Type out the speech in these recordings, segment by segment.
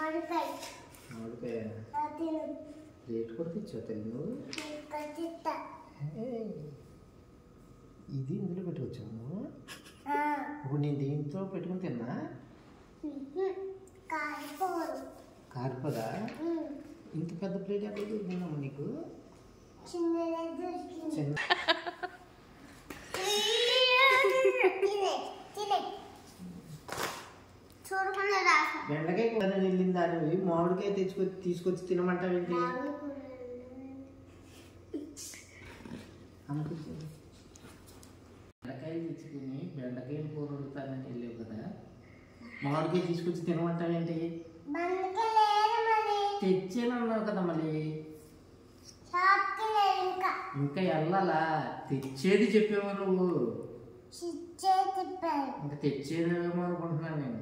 మామిడికాయ రేటు కూడా తెచ్చావు తల్లి నువ్వు. ఇది ఇందులో పెట్టుకొచ్చావు నువ్వు. ఇప్పుడు నేను దీంతో పెట్టుకుని తిన్నా. కారిపోదా? ఇంత పెద్ద ప్లేట్ ఎక్కడ దొరికిందమ్మా నీకు? చిన్న బెండకాయ కూడా వెళ్ళింది దానివి మామిడికాయ తీసుకొచ్చి తినమంటావేంటి? బెండకాయ తెచ్చుకుని బెండకాయ కూర వండుతానని వెళ్ళావు కదా, మామిడికాయ తీసుకొచ్చి తినమంటావేంటి? తెచ్చానన్నావు కదా మళ్ళీ. ఇంకా వెళ్ళాలా? తెచ్చేది చెప్పావు నువ్వు. ఇంకా తెచ్చేదేమో అనుకుంటున్నాను నేను.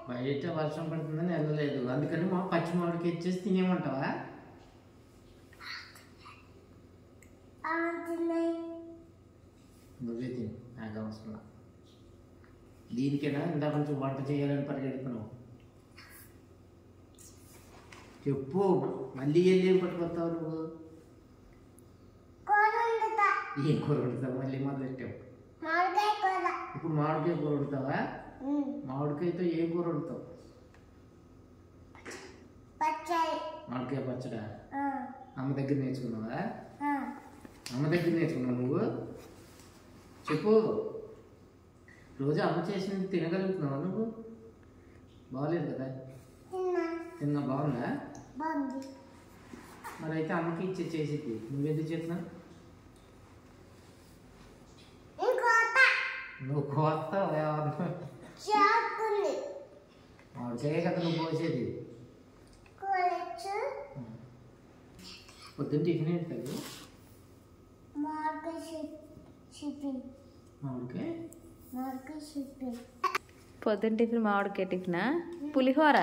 బయట వర్షం పడుతుందని వెళ్ళలేదు, అందుకని మా పచ్చి మామిడికి ఇచ్చేసి తినేమంటావా? నువ్వే తిని నాకు అవసరం. దీనికైనా ఇంత కొంచెం వంట చేయాలని పరిగెడుతున్నావు. చెప్పు, మళ్ళీ ఏం పట్టుకొస్తావు నువ్వు? ఏం కూర వండుతావు? మళ్ళీ మొదలెట్టావు. ఇప్పుడు మామిడికాయ కూర వండుతావా? మామిడికాయతో ఏం కూర వండుతావు? మామిడికాయ పచ్చడా? అమ్మ దగ్గర నేర్చుకున్నావా? అమ్మ దగ్గర నేర్చుకున్నావు నువ్వు? చెప్పు, రోజు అమ్మ చేసినది తినగలుగుతున్నావా నువ్వు? బాగలేదు కదా? తిన్నా. బాగుందా? మరి అయితే అమ్మకి చేసేది నువ్వెందుకు చేసినా? నువ్వు కోస్తావు చేయ కదా నువ్వు పోసేది. పొద్దున్న టిఫిన్ ఏంటి? పొద్దున్న టిఫిన్ మామిడికాయ టిఫినా? పులిహోర.